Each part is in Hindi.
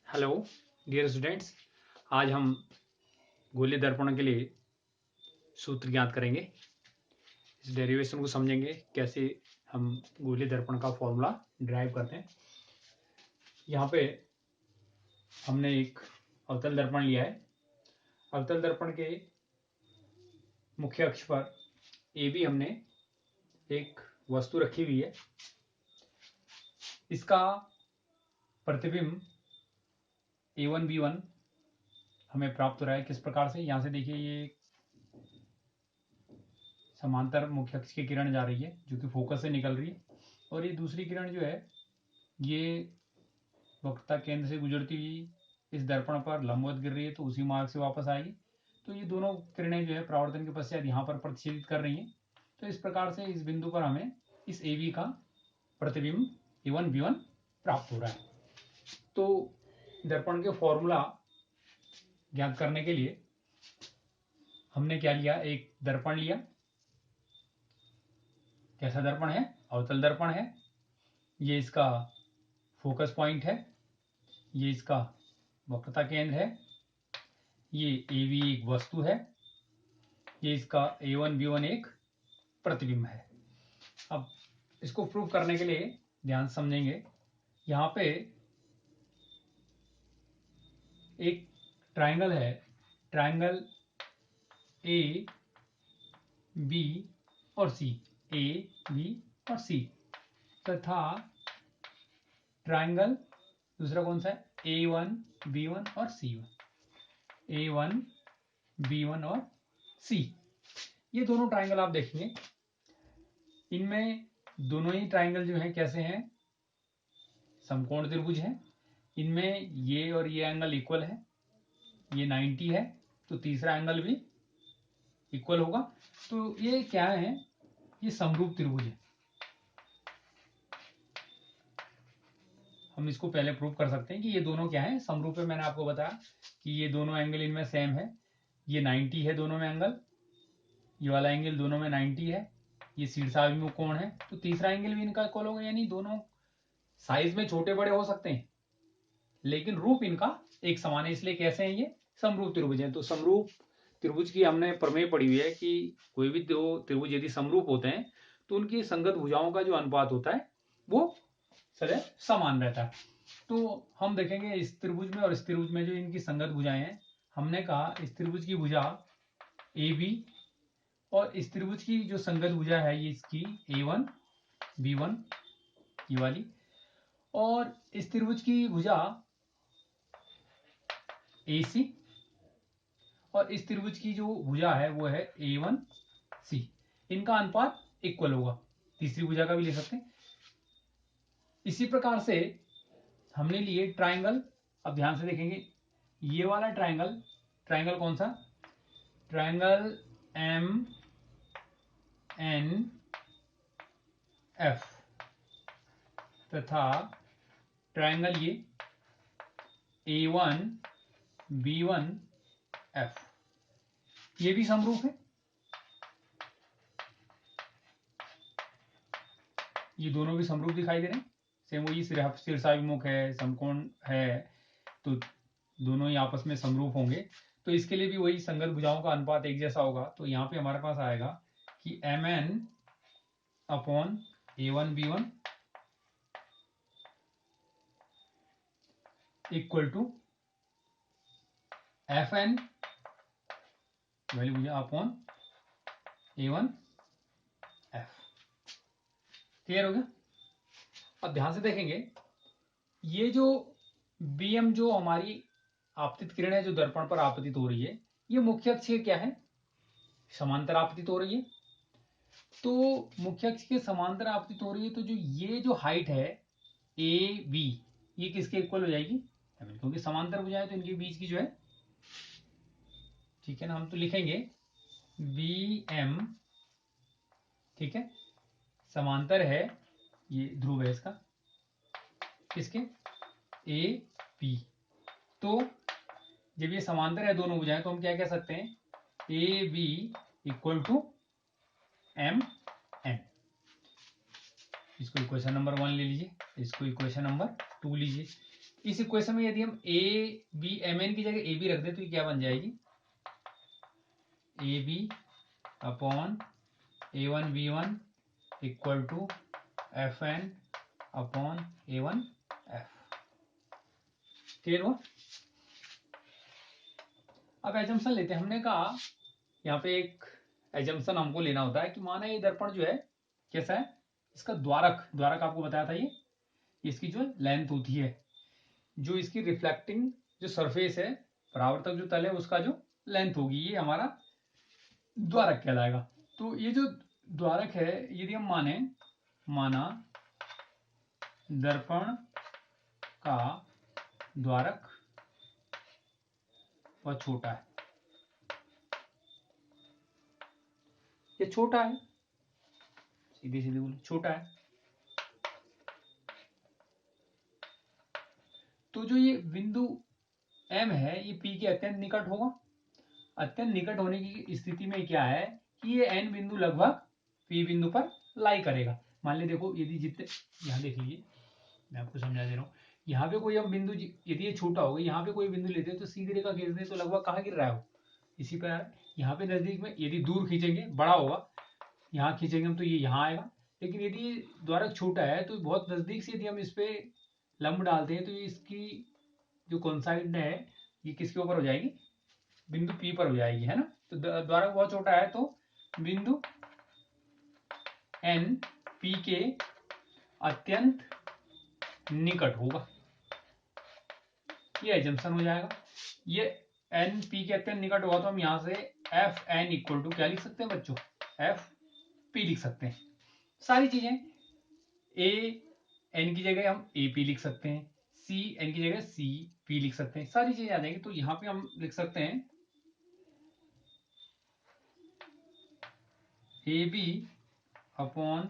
Hello dear students. आज हम गोलीय दर्पण के लिए सूत्र ज्ञात करेंगे। इस डेरिवेशन को समझेंगे कैसे हम गोलीय दर्पण का फॉर्मूला ड्राइव करते हैं। यहाँ पे हमने एक अवतल दर्पण लिया है। अवतल दर्पण के मुख्य अक्ष पर ए बी हमने एक वस्तु रखी हुई है। इसका प्रतिबिंब A1 B1 हमें प्राप्त हो रहा है। किस प्रकार से? यहाँ से देखिए, ये समांतर मुख्य अक्ष की किरण जा रही है जो कि फोकस से निकल रही है, और ये दूसरी किरण जो है ये वक्रता केंद्र से गुजरती हुई इस दर्पण पर लंबवत गिर रही है, तो उसी मार्ग से वापस आएगी। तो ये दोनों किरणें जो है परावर्तन के पश्चात यहाँ पर प्रतिच्छेदित कर रही हैं। तो इस प्रकार से इस बिंदु पर हमें इस ए बी का प्रतिबिंब A1 B1 प्राप्त हो रहा है। तो दर्पण के फॉर्मूला ज्ञात करने के लिए हमने क्या लिया? एक दर्पण लिया। कैसा दर्पण है? अवतल दर्पण है। ये इसका फोकस पॉइंट है, ये इसका वक्रता केंद्र है, ये ए बी एक वस्तु है, ये इसका A1 B1 एक प्रतिबिंब है। अब इसको प्रूव करने के लिए ध्यान समझेंगे। यहाँ पे एक ट्राइंगल है, ट्राइंगल ए बी और सी, ए बी और सी, तथा ट्राइंगल दूसरा कौन सा है? A1 B1 और C1, A1 B1 और C। ये दोनों ट्राइंगल आप देखेंगे, इनमें दोनों ही ट्राइंगल जो हैं कैसे हैं? समकोण त्रिभुज हैं। इनमें ये और ये एंगल इक्वल है, ये 90 है, तो तीसरा एंगल भी इक्वल होगा। तो ये क्या है? ये समरूप त्रिभुज है। हम इसको पहले प्रूव कर सकते हैं कि ये दोनों क्या है? समरूप है। मैंने आपको बताया कि ये दोनों एंगल इनमें सेम है। ये 90 है दोनों में एंगल, ये वाला एंगल दोनों में 90 है, ये शीर्षाभिमुख कोण है, तो तीसरा एंगल भी इनका इक्वल होगा। यानी दोनों साइज में छोटे बड़े हो सकते हैं लेकिन रूप इनका एक समान है, इसलिए कैसे हैं? ये समरूप त्रिभुज है। तो समरूप त्रिभुज की हमने प्रमेय पढ़ी हुई है कि कोई भी दो त्रिभुज यदि समरूप होते हैं तो उनकी संगत भुजाओं का जो अनुपात होता है वो सदैव समान रहता है। तो हम देखेंगे इस त्रिभुज में और इस त्रिभुज में जो इनकी संगत भुजाएं हैं, हमने कहा इस त्रिभुज की भुजा ए बी और इस त्रिभुज की जो संगत भुजा है ये इसकी A1 B1 ये वाली, और इस त्रिभुज की भुजा AC, और इस त्रिभुज की जो भुजा है वो है A1 C। इनका अनुपात इक्वल होगा। तीसरी भुजा का भी ले सकते हैं। इसी प्रकार से हमने लिए ट्राइंगल। अब ध्यान से देखेंगे, ये वाला ट्राइंगल, ट्राइंगल कौन सा? ट्राइंगल MNF तथा ट्राइंगल ये A1 B1 F, ये भी समरूप है। ये दोनों भी समरूप दिखाई दे रहे हैं। सेम वही शीर्षाभिमुख है, समकोण है, तो दोनों ही आपस में समरूप होंगे। तो इसके लिए भी वही संगत भुजाओं का अनुपात एक जैसा होगा। तो यहाँ पे हमारे पास आएगा कि MN upon A1 B1 equal to FN वाली भुजा अपॉन A1 F। क्लियर हो गया? अब ध्यान से देखेंगे, ये जो BM जो हमारी आपतित किरण है जो दर्पण पर आपतित हो रही है, ये मुख्य अक्ष के क्या है? समांतर आपतित हो रही है। तो मुख्य अक्ष के समांतर आपतित हो रही है, तो जो ये जो हाइट है AB ये किसके इक्वल हो जाएगी? क्योंकि समांतर भुजाएं तो इनके बीच की जो है, ठीक है ना, हम तो लिखेंगे BM, ठीक है, समांतर है, ये ध्रुव है इसका, किसके? AB। तो जब ये समांतर है दोनों भुजाएं तो हम क्या कह सकते हैं? AB equal to MN। इसको इक्वेशन नंबर 1 ले लीजिए, इसको इक्वेशन नंबर 2 लीजिए। इस इक्वेशन में यदि हम ए बी एम एन की जगह ए बी रख दें तो ये क्या बन जाएगी, A B upon A one B one equal to F N upon A one F. Clear हुआ। अब एजम्पशन लेते हैं। हमने कहा यहाँ पे एक एजम्पशन हमको लेना होता है कि माना ये दर्पण जो है कैसा है, इसका द्वारक, द्वारक आपको बताया था ये इसकी जो लेंथ होती है, जो इसकी रिफ्लेक्टिंग जो सरफेस है, परावर्तक जो तल है उसका जो लेंथ होगी, ये हमारा द्वारक कहलाएगा। तो ये जो द्वारक है यदि हम माना दर्पण का द्वारक बहुत छोटा है, ये छोटा है, सीधे सीधे बोले छोटा है, तो जो ये बिंदु M है ये P के अत्यंत निकट होगा। अत्यंत निकट होने की स्थिति में क्या है कि ये N बिंदु लगभग P बिंदु पर लाई करेगा। मान ली देखो, यदि जितने, यहाँ देख लीजिए मैं आपको समझा दे रहा हूँ, यहाँ पे कोई हम बिंदु यदि ये छोटा होगा, यहाँ पे कोई बिंदु लेते हैं तो सीधी रेखा खींचते हैं तो लगभग कहाँ गिर रहा है वो, इसी पर आ रहा है। यहाँ पे नजदीक में यदि दूर खींचेंगे बड़ा होगा, यहाँ खींचेंगे हम तो ये यहाँ आएगा। लेकिन यदि द्वारक छोटा है तो बहुत नजदीक से यदि हम इस पे लंब डालते हैं तो ये इसकी जो कॉन्साइड है ये किसके ऊपर हो जाएगी, बिंदु P पर हो जाएगी, है ना। तो द्वारक बहुत छोटा है तो बिंदु N P के अत्यंत निकट होगा, ये एजम्पशन हो जाएगा। ये N P के अत्यंत निकट होगा तो हम यहां से एफ एन इक्वल टू क्या लिख सकते हैं बच्चों, एफ पी लिख सकते हैं। सारी चीजें ए एन की जगह हम ए पी लिख सकते हैं, सी एन की जगह सी पी लिख सकते हैं, सारी चीजें आ जाएंगी। तो यहां पे हम लिख सकते हैं A B upon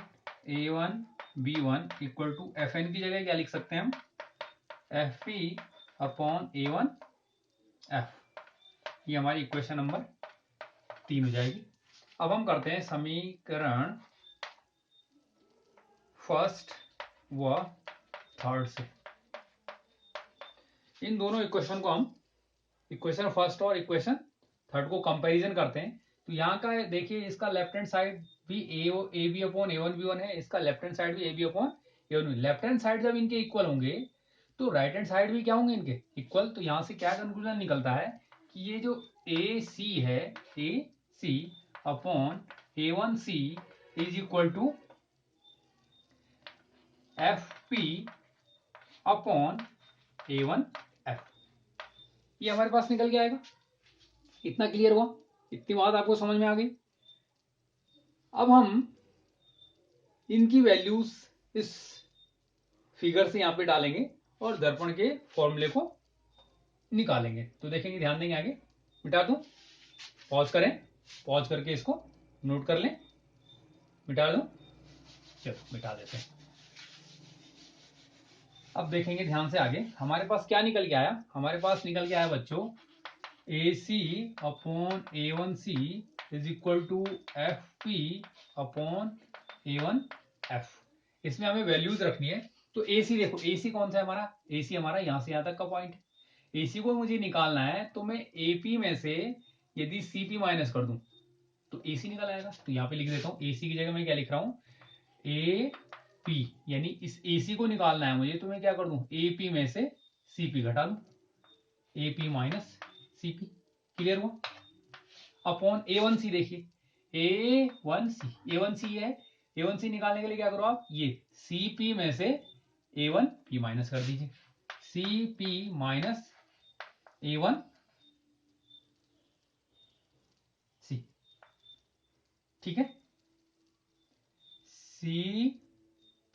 A one B one equal to F N की जगह क्या लिख सकते हैं हम, F P upon A one F. ये हमारी इक्वेशन नंबर 3 हो जाएगी। अब हम करते हैं समीकरण फर्स्ट व थर्ड से। इन दोनों इक्वेशन को हम, इक्वेशन फर्स्ट और इक्वेशन थर्ड को कंपैरिजन करते हैं। तो यहाँ का देखिए, इसका लेफ्ट हैंड साइड भी A B upon A one B one है, इसका लेफ्ट हैंड साइड भी A B upon A one B. Left hand side जब इनके इक्वल होंगे तो राइट हैंड साइड भी क्या होंगे इनके इक्वल। तो यहाँ से क्या कंक्लूजन निकलता है कि ये जो ए सी है, A C upon A one C is equal to F P upon A one F. ये हमारे पास निकल के आएगा। इतना क्लियर हुआ, इतनी बात आपको समझ में आ गई। अब हम इनकी वैल्यूज इस फिगर से यहां पे डालेंगे और दर्पण के फॉर्मूले को निकालेंगे। तो देखेंगे, ध्यान देंगे आगे। मिटा दूं, पॉज करें, पॉज करके इसको नोट कर लें। मिटा दूं, चलो मिटा देते हैं। अब देखेंगे ध्यान से आगे, हमारे पास क्या निकल के आया। हमारे पास निकल के आया बच्चों A C upon A one C is equal to F P upon A one F. इसमें हमें वैल्यूज रखनी है। तो ए सी देखो, ए सी कौन सा है हमारा, ए सी हमारा यहां से यहां तक का पॉइंट। ए सी को मुझे निकालना है तो मैं ए पी में से यदि सी पी माइनस कर दूं तो ए सी निकल आएगा। तो यहां पे लिख देता हूं, ए सी की जगह मैं क्या लिख रहा हूं, ए पी, यानी इस ए सी को निकालना है मुझे तो मैं क्या कर दूं, ए पी में से सी पी घटा दूं, A P minus C P. Clear हुआ। अपॉन ए वन सी, देखिए ए वन सी है, ए वन सी निकालने के लिए क्या करो आप, ये सी पी में से ए वन पी माइनस कर दीजिए, सी पी माइनस ए वन सी। ठीक है, सी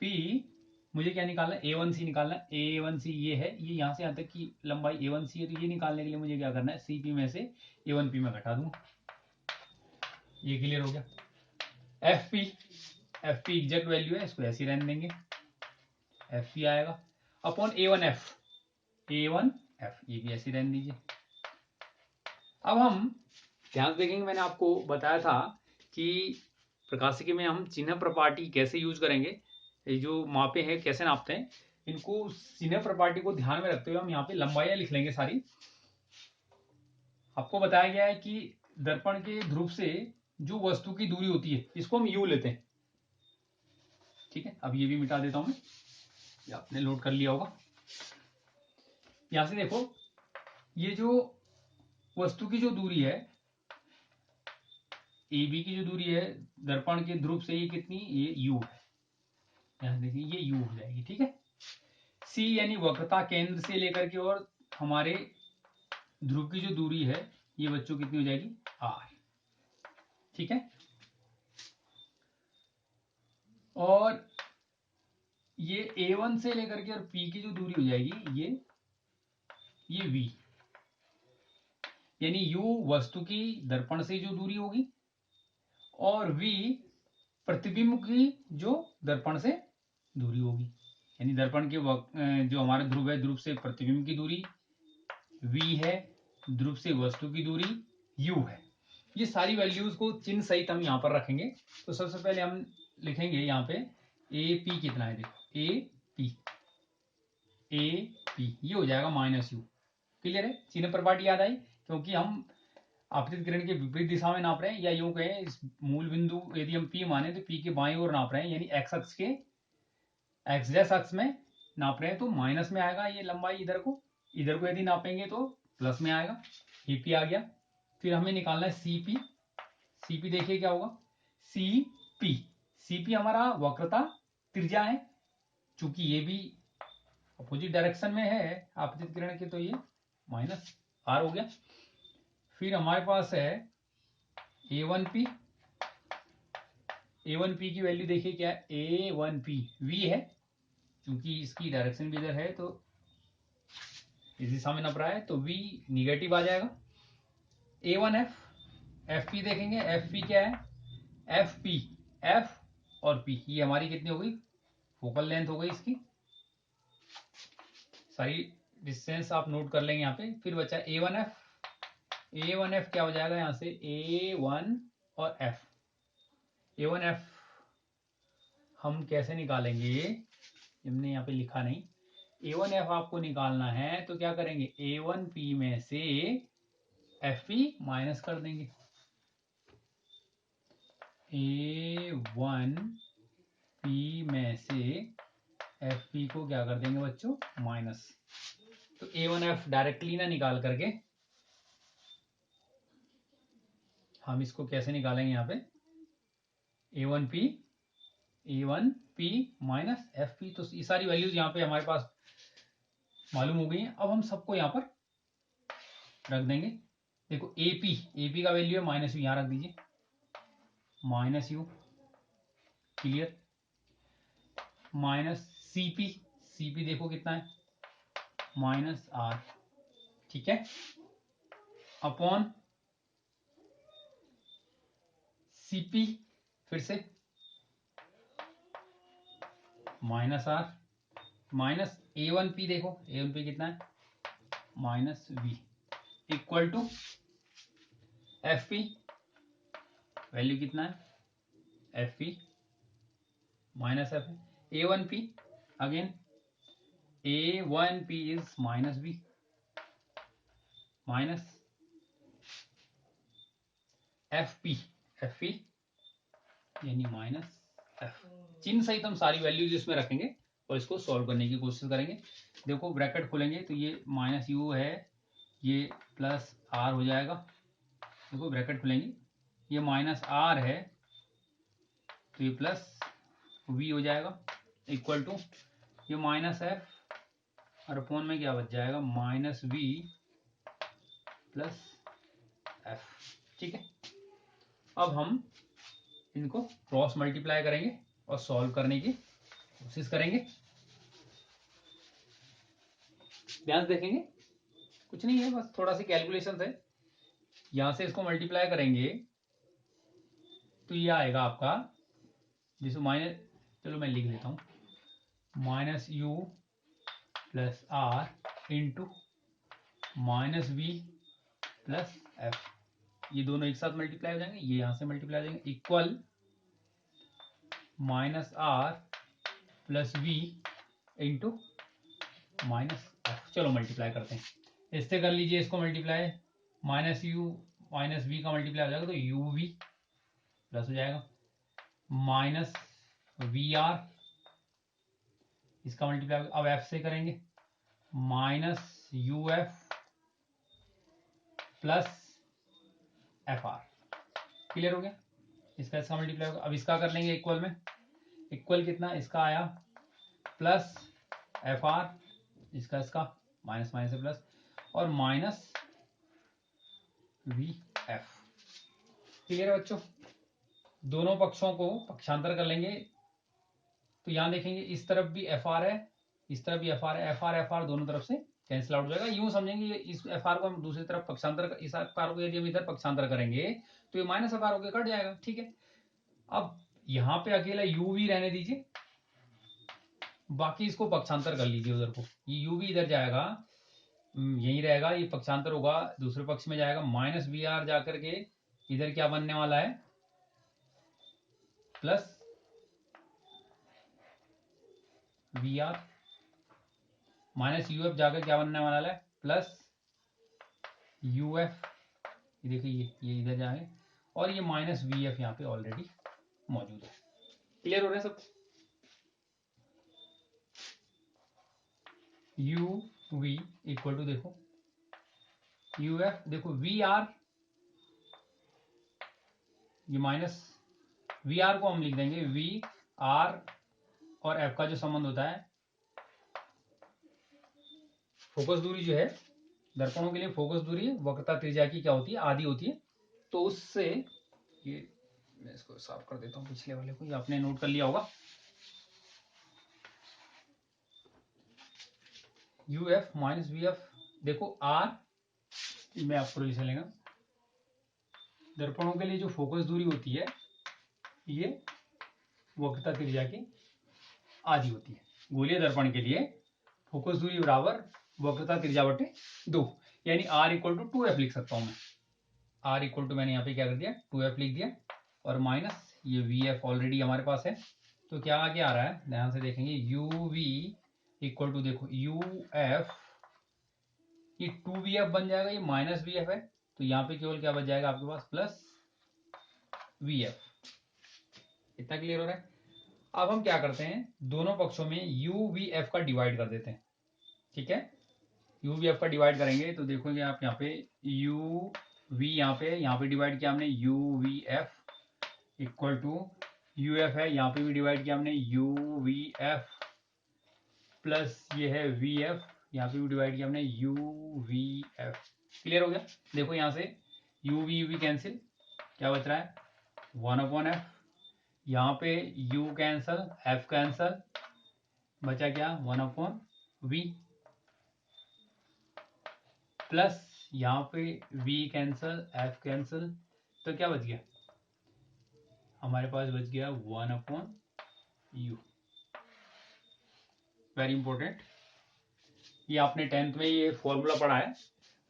पी मुझे क्या निकालना है, ए वन सी निकालना है। ए वन सी ये है, ये यहां से यहां तक की लंबाई ए वन सी है, तो ये निकालने के लिए मुझे क्या करना है, सी पी में से ए वन पी में घटा दूंगा। ये क्लियर हो गया। F P, F P exact value है, इसको ऐसे ही रहने देंगे, एफ पी आएगा upon A one F, A one F, ये भी ऐसे ही रहने दीजिए। अब हम ध्यान देखेंगे, मैंने आपको बताया था कि प्रकाशिकी में हम चिन्ह प्रपाटी कैसे यूज करेंगे, ये जो मापे हैं कैसे नापते हैं। इनको सीनियर प्रॉपर्टी को ध्यान में रखते हुए हम यहाँ पे लंबाइयां लिख लेंगे सारी। आपको बताया गया है कि दर्पण के ध्रुव से जो वस्तु की दूरी होती है इसको हम यू लेते हैं। ठीक है, अब ये भी मिटा देता हूं मैं, ये आपने लोड कर लिया होगा। यहां से देखो, ये जो वस्तु की जो दूरी है, ए बी की जो दूरी है दर्पण के ध्रुव से, ये कितनी, ये यू है। यहां देखिए ये यू हो जाएगी। ठीक है, सी यानी वक्रता केंद्र से लेकर के और हमारे ध्रुव की जो दूरी है ये बच्चों कितनी हो जाएगी, आर। ठीक है, और ये A1 से लेकर के और P की जो दूरी हो जाएगी ये V, यानी U वस्तु की दर्पण से जो दूरी होगी और V प्रतिबिंब की जो दर्पण से दूरी होगी। यानी दर्पण के जो हमारा ध्रुव है, ध्रुव से प्रतिबिंब की दूरी V है, ध्रुव से वस्तु की दूरी U है। ये सारी वैल्यूज को चिन्ह सहित हम यहाँ पर रखेंगे। तो सबसे पहले हम लिखेंगे यहाँ पे AP कितना है, देखो AP ये हो जाएगा -U। क्लियर है, चिन्ह प्रॉपर्टी याद आई, क्योंकि हम आपतित किरण के विपरीत दिशा में नाप रहे हैं, या यूं कहें इस मूल बिंदु यदि हम P माने तो P के बाईं ओर नाप रहे हैं, यानी एक्स अक्ष के एक्स अक्ष में नाप रहे हैं तो माइनस में आएगा ये लंबाई। इधर को यदि नापेंगे तो प्लस में आएगा। AP आ गया। फिर हमें निकालना है CP। CP देखिए क्या होगा, CP हमारा वक्रता त्रिज्या है, चूंकि ये भी अपोजिट डायरेक्शन में है आपतित किरण के, तो ये -R हो गया। फिर हमारे पास है A1P। A1P की वैल्यू देखिए क्या है, A1P V है, क्योंकि इसकी डायरेक्शन भी इधर है तो इस दिशा में नप रहा है तो V निगेटिव आ जाएगा। A1F, FP देखेंगे, FP क्या है, FP F और P ये हमारी कितनी हो गई, फोकल लेंथ हो गई इसकी। सारी डिस्टेंस आप नोट कर लेंगे यहाँ पे। फिर बचा A1F क्या हो जाएगा यहाँ से, A1 और F। A1F हम कैसे निकालेंगे, हमने यहाँ पे लिखा नहीं। A1F आपको निकालना है तो क्या करेंगे, A1P में से FP माइनस कर देंगे। A1P में से FP को क्या कर देंगे बच्चों, माइनस। तो A1F डायरेक्टली ना निकाल करके हम इसको कैसे निकालेंगे, यहाँ पे A1P माइनस FP। तो ये सारी वैल्यूज यहाँ पे हमारे पास मालूम हो गई हैं। अब हम सबको यहाँ पर रख देंगे। देखो AP का वैल्यू है -U, यहाँ रख दीजिए -U। क्लियर, माइनस CP देखो कितना है, -R। ठीक है, अपॉन CP फिर से -R माइनस A1P, देखो A1P कितना है, -V equal to FP value कितना है, FP minus F। A1P again A1P is -V minus FP यानी -F। चिन्ह सहित हम सारी वैल्यूज इसमें रखेंगे और इसको सॉल्व करने की कोशिश करेंगे। देखो ब्रैकेट खोलेंगे तो ये -U है, ये +R हो जाएगा। देखो ब्रैकेट खोलेंगे, ये -R है तो ये +V हो जाएगा इक्वल टू ये -F और अपॉन में क्या बच जाएगा, -V +F। ठीक है, अब हम इनको क्रॉस मल्टीप्लाई करेंगे और सॉल्व करने की कोशिश करेंगे। ध्यान से देखेंगे, कुछ नहीं है, बस थोड़ा सी कैलकुलेशन है। यहां से इसको मल्टीप्लाई करेंगे तो ये आएगा आपका, जिसको माइनस, चलो मैं लिख लेता हूं, -U +R into -V +F। ये दोनों एक साथ मल्टीप्लाई हो जाएंगे, ये यहां से मल्टीप्लाई हो जाएंगे, equal -R +V into minus F. चलो मल्टीप्लाई करते हैं, इससे कर लीजिए इसको multiply, minus U minus V का मल्टीप्लाई हो जाएगा तो यू वी प्लस हो जाएगा माइनस वी आर, इसका मल्टीप्लाई अब एफ से करेंगे minus U F plus F R. Clear हो गया, इसका मल्टीप्लाई होगा। अब इसका कर लेंगे इक्वल में, इक्वल कितना इसका आया प्लस एफ आर, इसका माइनस माइनस से प्लस और माइनस वी एफ। क्लियर है बच्चों, दोनों पक्षों को पक्षांतर कर लेंगे तो यहां देखेंगे इस तरफ भी एफ आर है, इस तरफ भी एफ आर है, एफ आर दोनों तरफ से कैंसिल आउट हो जाएगा। यूं समझेंगे इस एफ आर को हम दूसरी तरफ पक्षांतर, इस एफ आर को यदि हम इधर पक्षांतर करेंगे तो ये माइनस एफ आर होकर कट जाएगा। ठीक है, अब यहां पे अकेला यू वी रहने दीजिए, बाकी इसको पक्षांतर कर लीजिए उधर को, ये यू वी इधर जाएगा, यही रहेगा, ये पक्षांतर होगा दूसरे पक्ष में जाएगा, माइनस वी आर जाकर के इधर क्या बनने वाला है plus V R, minus U F जाकर क्या बनने वाला है प्लस यू एफ। देखिए ये इधर जाए और ये माइनस वी एफ यहाँ पे ऑलरेडी मौजूद है। क्लियर हो रहा है सब? यू वी इक्वल टू देखो यू एफ, देखो वी आर, ये माइनस वी आर को हम लिख देंगे वी आर और एफ का जो संबंध होता है, फोकस दूरी जो है दर्पणों के लिए, फोकस दूरी वक्रता त्रिज्या की क्या होती है आधी होती है, तो उससे ये मैं इसको साफ कर देता हूं पिछले वाले को, ये आपने नोट कर लिया होगा। U F minus V F, देखो आर मैं आपको लिख लेंगे, दर्पणों के लिए जो फोकस दूरी होती है ये वक्रता त्रिज्या की आधी होती है। गोलीय दर्पण के लिए फोकस दूरी बराबर वक्रता त्रिज्या बटे 2, यानी R इक्वल टू 2F लिख सकता हूं मैं। R इक्वल टू मैंने यहाँ पे क्या कर दिया 2F लिख दिया और माइनस ये VF ऑलरेडी हमारे पास है, तो क्या आगे आ रहा है ध्यान से देखेंगे, UV इक्वल टू देखो UF, ये 2VF बन जाएगा, ये माइनस VF है, तो यहाँ पे केवल क्या बच जाएगा आपके पास प्लस VF। इतना क्लियर हो रहा है? अब हम क्या करते हैं, दोनों पक्षों में UVF का डिवाइड कर देते हैं। ठीक है, UVF का डिवाइड करेंगे तो देखोगे आप यहाँ पे UV, यहाँ पे डिवाइड किया हमने UVF इक्वल टू UF है, यहाँ पे भी डिवाइड किया हमने UVF प्लस ये है VF, यहाँ पे भी डिवाइड किया हमने UVF। क्लियर हो गया? देखो यहाँ से UV कैंसिल, क्या बच रहा है 1/f, यहाँ पे U कैंसल, F कैंसल, बचा क्या 1/v प्लस यहाँ पे V कैंसल, F कैंसल, तो क्या बच गया हमारे पास बच गया 1/u। वेरी इंपॉर्टेंट, ये आपने 10th में ये फॉर्मूला पढ़ा है,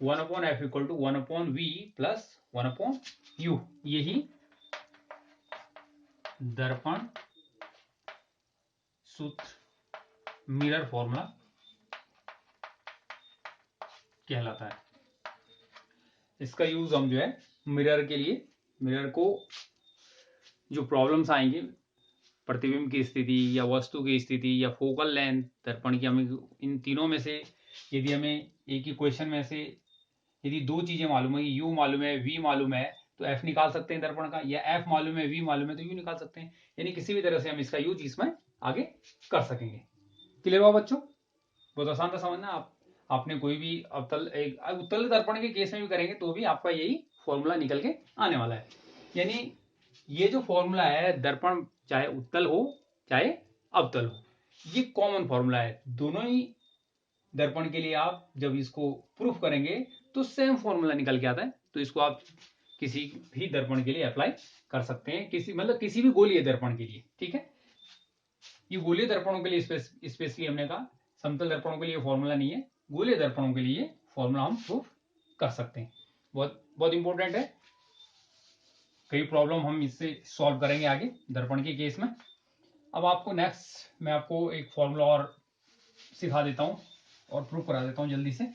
1/f equal to 1/v plus 1/u, यही दर्पण सूत्र मिरर फॉर्मूला कहलाता है। इसका यूज हम जो है मिरर के लिए, मिरर को जो प्रॉब्लम्स आएंगे प्रतिबिंब की स्थिति या वस्तु की स्थिति या फोकल लेंथ दर्पण की, हमें इन तीनों में से यदि हमें एक ही क्वेश्चन में से यदि दो चीजें मालूम है, यू मालूम है वी मालूम है तो एफ निकाल सकते हैं दर्पण का, या एफ मालूम है वी मालूम है तो यू निकाल सकते हैं, यानी किसी भी तरह से हम इसका यूज इसमें आगे कर सकेंगे। क्लियर हुआ बच्चों? बहुत आसान था समझना। आपने कोई भी अवतल, एक उत्तल दर्पण के केस में भी करेंगे तो भी आपका यही फॉर्मूला निकल के आने वाला है। यानी ये जो फॉर्मूला है दर्पण चाहे उत्तल हो चाहे अवतल हो, ये कॉमन फॉर्मूला है दोनों ही दर्पण के लिए। आप जब इसको प्रूफ करेंगे तो सेम फॉर्मूला निकल के आता है, तो इसको आप किसी भी दर्पण के लिए अप्लाई कर सकते हैं, किसी भी गोलीय दर्पण के लिए। ठीक है, ये गोलीय दर्पणों के लिए स्पेशली हमने कहा, समतल दर्पणों के लिए फॉर्मूला नहीं है, गोलीय दर्पणों के लिए फॉर्मूला हम प्रूफ कर सकते हैं। बहुत बहुत इंपॉर्टेंट है, कई प्रॉब्लम हम इससे सॉल्व करेंगे आगे दर्पण के केस में। अब आपको नेक्स्ट मैं आपको एक फॉर्मूला और सिखा देता हूं, और प्रूफ करा देता हूं जल्दी से।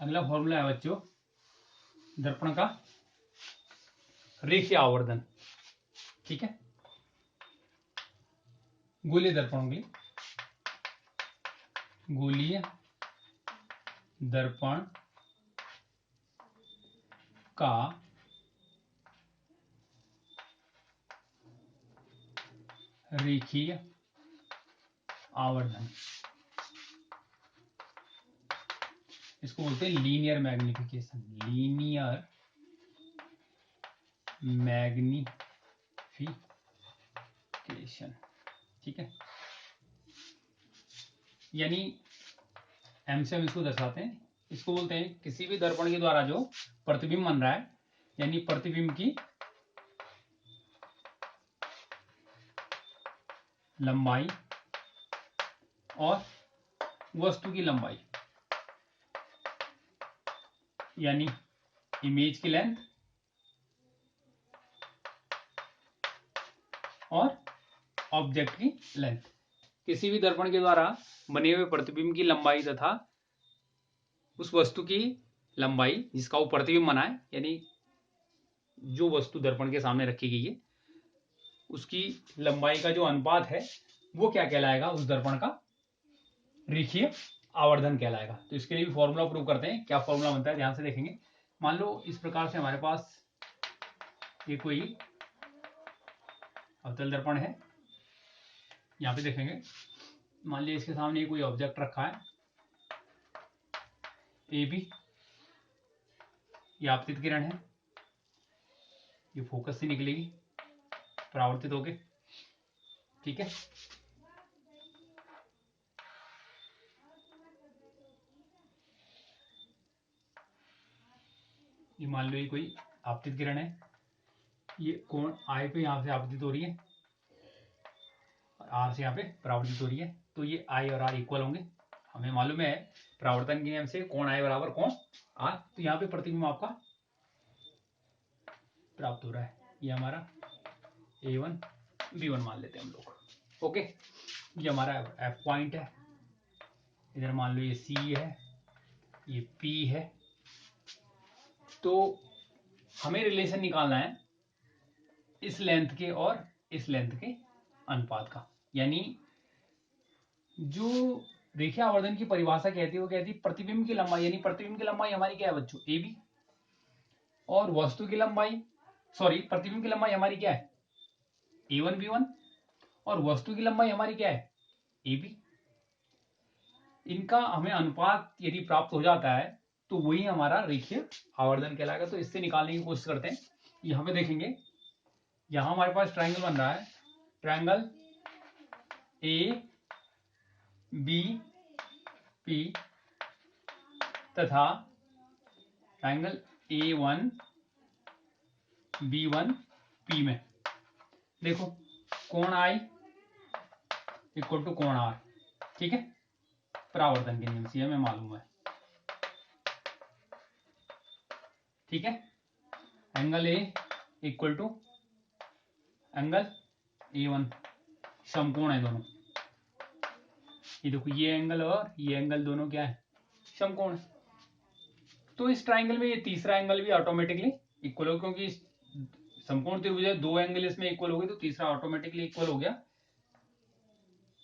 अगला फॉर्मूला है बच्चों दर्पण का रेखीय आवर्धन। ठीक है, गोलीय दर्पणों के लिए गोलीय दर्पण का रेखीय आवर्धन, इसको बोलते हैं लीनियर मैग्निफिकेशन। लीनियर मैग्निफिकेशन, ठीक है। यानी एम से हम इसको दर्शाते हैं, इसको बोलते हैं किसी भी दर्पण के द्वारा जो प्रतिबिंब बन रहा है, यानी प्रतिबिंब की लंबाई और वस्तु की लंबाई, यानी इमेज की लेंथ और ऑब्जेक्ट की लेंथ। किसी भी दर्पण के द्वारा बने हुए प्रतिबिंब की लंबाई तथा उस वस्तु की लंबाई जिसका वो प्रतिबिंब बना है, यानी जो वस्तु दर्पण के सामने रखी गई है उसकी लंबाई का जो अनुपात है वो क्या कहलाएगा, उस दर्पण का रेखीय आवर्धन कहलाएगा। तो इसके लिए भी फॉर्मूला प्रूव करते हैं। क्या फॉर्मूला बनता है, ध्यान से देखेंगे। मान लो इस प्रकार से हमारे पास ये कोई अवतल दर्पण है, यहां पे देखेंगे, मान लीजिए इसके सामने कोई ऑब्जेक्ट रखा है ए बी, ये आपतित किरण है, ये फोकस से निकलेगी परावर्तित होके, ठीक है। ये मान लो ये कोई आपतित किरण है, ये कोण आई पे यहां से आपतित हो रही है और आर से यहाँ पे परावर्तित हो रही है, तो ये आई और आर इक्वल होंगे। हमें मालूम है परावर्तन के नियम से कोण आई बराबर कोण आर, तो यहाँ पे प्रतिबिंब आपका प्राप्त हो रहा है। ये हमारा A1 B1 मान लेते हैं हम लोग। ओके, ये हमारा F पॉइंट है, इधर मान लो ये C है, ये P है। तो हमें रिलेशन निकालना है इस लेंथ के और इस लेंथ के अनुपात का, यानी जो रेखीय आवर्धन की परिभाषा कहती है वो कहती है प्रतिबिंब की लंबाई, यानी प्रतिबिंब की लंबाई हमारी क्या है बच्चों, AB, और वस्तु की लंबाई, सॉरी प्रतिबिंब की लंबाई हमारी क्या है, A1 B1, और वस्तु की लंबाई हमारी क्या है, AB। इनका हमें अनुपात यदि प्राप्त हो जाता है तो वही हमारा रेखीय आवर्धन कहलाएगा। तो इससे निकालने की कोशिश करते हैं। यहां पे देखेंगे, यहां हमारे पास ट्राइंगल बन रहा है, ट्राइंगल ए बी पी तथा ट्राइंगल A1 B1 P में देखो कोण आई इक्वल टू कोण आर, ठीक है, परावर्तन के नियम से हमें मालूम है, ठीक है। Angle A equal to angle A1, समकोण है दोनों। ये देखो ये एंगल और ये एंगल दोनों क्या है, समकोण है। तो इस ट्राइंगल में ये तीसरा एंगल भी ऑटोमेटिकली इक्वल हो, क्योंकि समकोण त्रिभुज है, दो एंगल इसमें इक्वल हो गए, तो तीसरा ऑटोमेटिकली इक्वल हो गया।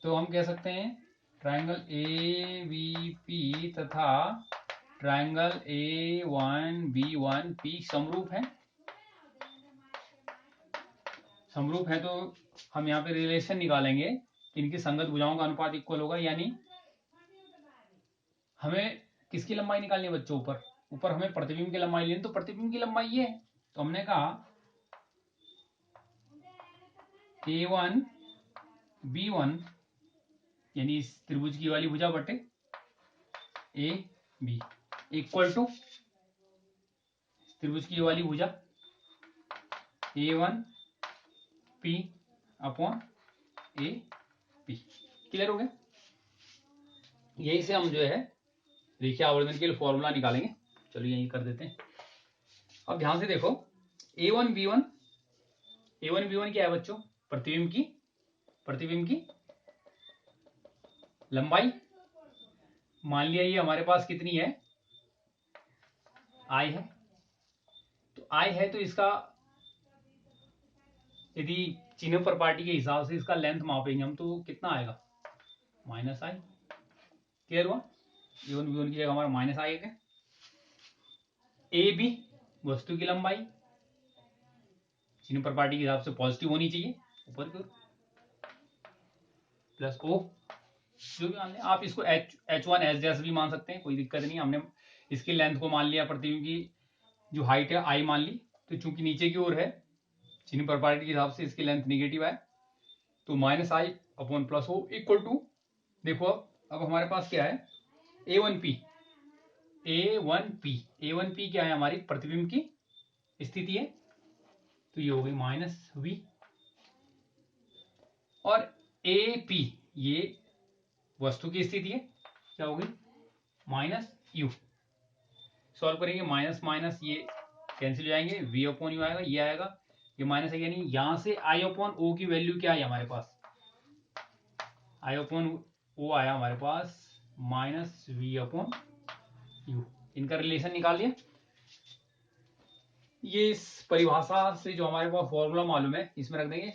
तो हम कह सकते हैं ट्राइंगल AVP तथा ट्राइंगल A1B1P समरूप है। समरूप है तो हम यहाँ पे रिलेशन निकालेंगे, इनकी संगत भुजाओं का अनुपात इक्वल होगा, यानी हमें किसकी लंबाई निकालनी है बच्चों, ऊपर हमें प्रतिबिंब की लंबाई लेनी, तो प्रतिबिंब की लंबाई ये है, तो हमने कहा A1 B1 यानी इस त्रिभुज की वाली भुजा बटे AB इक्वल टू त्रिभुज की वाली भुजा A1 P upon AP। Clear हो गया। यही से हम जो है रेखीय आवर्धन के लिए फॉर्मूला निकालेंगे। चलिए यही कर देते हैं। अब ध्यान से देखो A1 B1 A1 B1 क्या है बच्चों? प्रतिबिंब की लंबाई। मान लिया ये हमारे पास कितनी है, I है। तो I है तो इसका यदि चिन्ह प्रॉपर्टी के हिसाब से इसका लेंथ मापेंगे हम तो कितना आएगा, -I। क्लियर हुआ? A1 B1 की जगह हमारा -I है। AB वस्तु की लंबाई, चिन्ह प्रॉपर्टी के हिसाब से पॉजिटिव होनी चाहिए ऊपर की ओर, प्लस O जो भी मान लें आप, इसको H1 H जैसे भी मान सकते हैं, कोई दिक्कत नहीं। हमने इसकी लेंथ को मान लिया, प्रतिबिंब की जो हाइट है I मान ली, तो चूंकि नीचे की ओर है चिन्ह प्रॉपर्टी के हिसाब से इसकी लेंथ निगेटिव है, तो -I upon plus O equal to, देखो अब हमारे पास क्या है, A1P क्या है, हमारी प्रतिबिंब की स्थिति है, तो ये हो गई -V। और AP ये वस्तु की स्थिति है, क्या होगी, -U। सॉल्व करेंगे, माइनस माइनस ये कैंसिल हो जाएंगे, V अपॉन U आएगा, ये आएगा, ये माइनस है, यानी यहां से I अपॉन O की वैल्यू क्या है हमारे पास, I अपॉन O आया हमारे पास -V अपॉन U। इनका रिलेशन निकाल लिया। ये इस परिभाषा से जो हमारे पास फॉर्मूला मालूम है इसमें रख देंगे,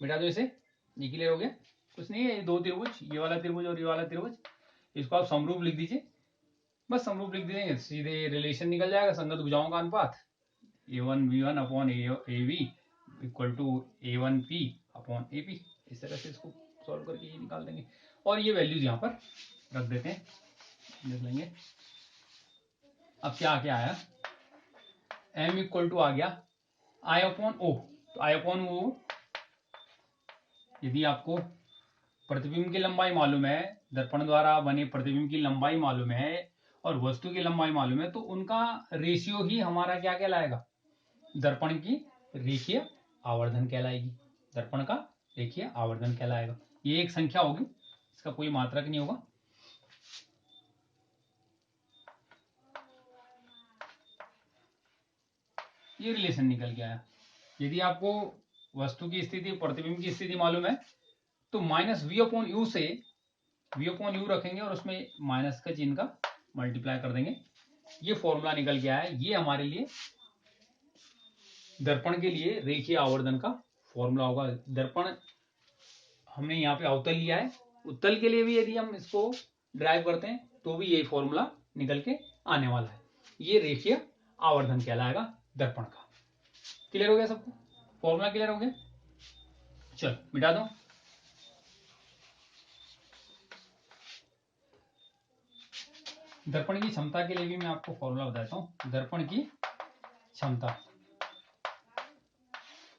मिटा दो इसे, ये क्लियर हो गया। कुछ नहीं है, दो त्रिभुज, ये वाला त्रिभुज और ये वाला त्रिभुज, इसको आप समरूप लिख दीजिए, बस समरूप लिख देंगे, सीधे रिलेशन निकल जाएगा, संगत भुजाओं का अनुपात A1 B1 upon AB equal to A1P upon AP। इस तरह से इसको सॉल्व करके ये निकाल देंगे, और ये वैल्यूज यहाँ पर रख देते हैं, देख लेंगे। अब क्या क्या आया, M इक्वल टू आ गया I अपॉन O। तो I अपॉन O, यदि आपको प्रतिबिंब की लंबाई मालूम है, दर्पण द्वारा बने प्रतिबिंब की लंबाई मालूम है और वस्तु की लंबाई मालूम है, तो उनका रेशियो ही हमारा क्या कहलाएगा, दर्पण की रेखीय आवर्धन कहलाएगी, दर्पण का रेखीय आवर्धन कहलाएगा। ये एक संख्या होगी, इसका कोई मात्रक नहीं होगा। ये रिलेशन निकल के आया। यदि आपको वस्तु की स्थिति, प्रतिबिंब की स्थिति मालूम है, तो -V अपॉन U से V अपॉन U रखेंगे और उसमें माइनस का चिन्ह का मल्टीप्लाई कर देंगे, ये फॉर्मूला निकल के आया। ये हमारे लिए दर्पण के लिए रेखीय आवर्धन का फॉर्मूला होगा। दर्पण हमने यहाँ पे अवतल लिया है, उत्तल के लिए भी यदि हम इसको ड्राइव करते हैं तो भी यही फॉर्मूला निकल के आने वाला है। ये रेखीय आवर्धन कहलाएगा दर्पण का। क्लियर हो गया सबको, फॉर्मूला क्लियर हो गया? चलो मिटा दो। दर्पण की क्षमता के लिए भी मैं आपको फॉर्मूला बताता हूं। दर्पण की क्षमता,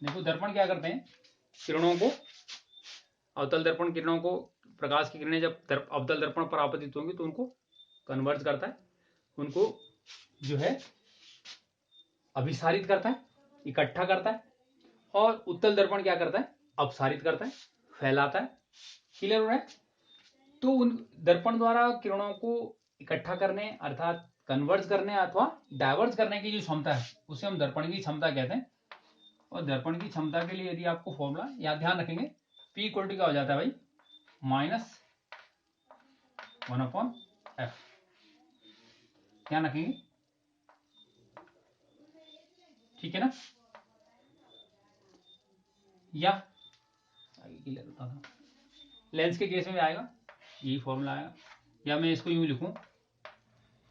देखो दर्पण क्या करते हैं, किरणों को, अवतल दर्पण किरणों को, प्रकाश की किरणें जब अवतल दर्पण पर आपतित होंगी तो उनको कन्वर्ज करता है, उनको जो है अभिसारित करता है, इकट्ठा करता है, और उत्तल दर्पण क्या करता है, अपसारित करता है, फैलाता है। क्लियर हो रहा है? तो उन दर्पण द्वारा किरणों को इकट्ठा करने अर्थात कन्वर्ज करने अथवा डाइवर्ज करने की जो क्षमता है उसे हम दर्पण की क्षमता कहते हैं। और दर्पण की क्षमता के लिए यदि आपको फॉर्मूला याद, ध्यान रखेंगे, P इक्वल टू क्या हो जाता है भाई, -1/f। ध्यान रखेंगे, ठीक है ना? या क्लियर होता था, लेंस के केस में आएगा यही फॉर्मूला आएगा, या मैं इसको यूं लिखूं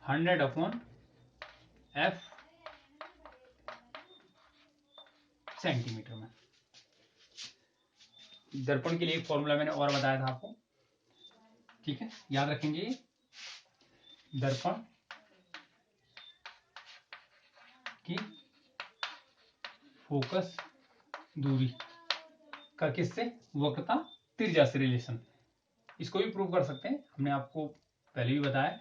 100/f सेंटीमीटर में। दर्पण के लिए एक फॉर्मूला मैंने और बताया था आपको, ठीक है, याद रखेंगे। दर्पण की फोकस दूरी का किससे, वक्रता त्रिज्या से रिलेशन, इसको भी प्रूव कर सकते हैं, हमने आपको पहले भी बताया।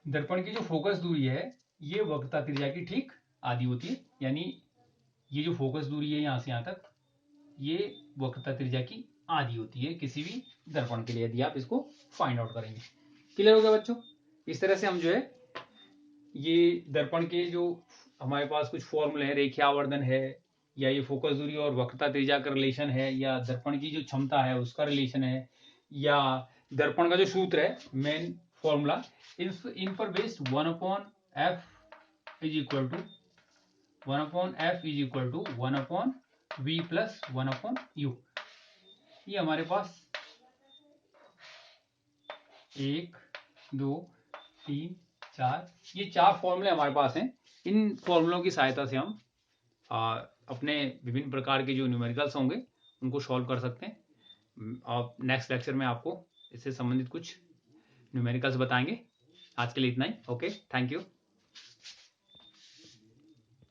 दर्पण की जो फोकस दूरी है ये वक्रता त्रिज्या की ठीक आधी होती है, यानी ये जो फोकस दूरी है यहां से यहां तक, ये वक्रता त्रिज्या की आधी होती है किसी भी दर्पण के लिए, यदि आप इसको फाइंड आउट करेंगे। क्लियर हो गया बच्चों? इस तरह से हम जो है ये दर्पण के जो हमारे पास कुछ फॉर्मूले हैं, रेखीय आवर्धन है, या ये फोकस दूरी और वक्रता त्रिज्या का रिलेशन है, या दर्पण की जो क्षमता है उसका रिलेशन है, या दर्पण का जो सूत्र है मेन फॉर्मूला, इन पर based 1/f is equal to 1/v plus 1/u। ये हमारे पास 1 2 3 4 ये 4 फॉर्मूले हमारे पास हैं। इन फॉर्मूलों की सहायता से हम अपने विभिन्न प्रकार के जो न्यूमेरिकल्स होंगे उनको सॉल्व कर सकते हैं। और नेक्स्ट लेक्चर में आपको इससे संबंधित कुछ न्यूमेरिकल्स बताएंगे। आज के लिए इतना ही। Okay, thank you.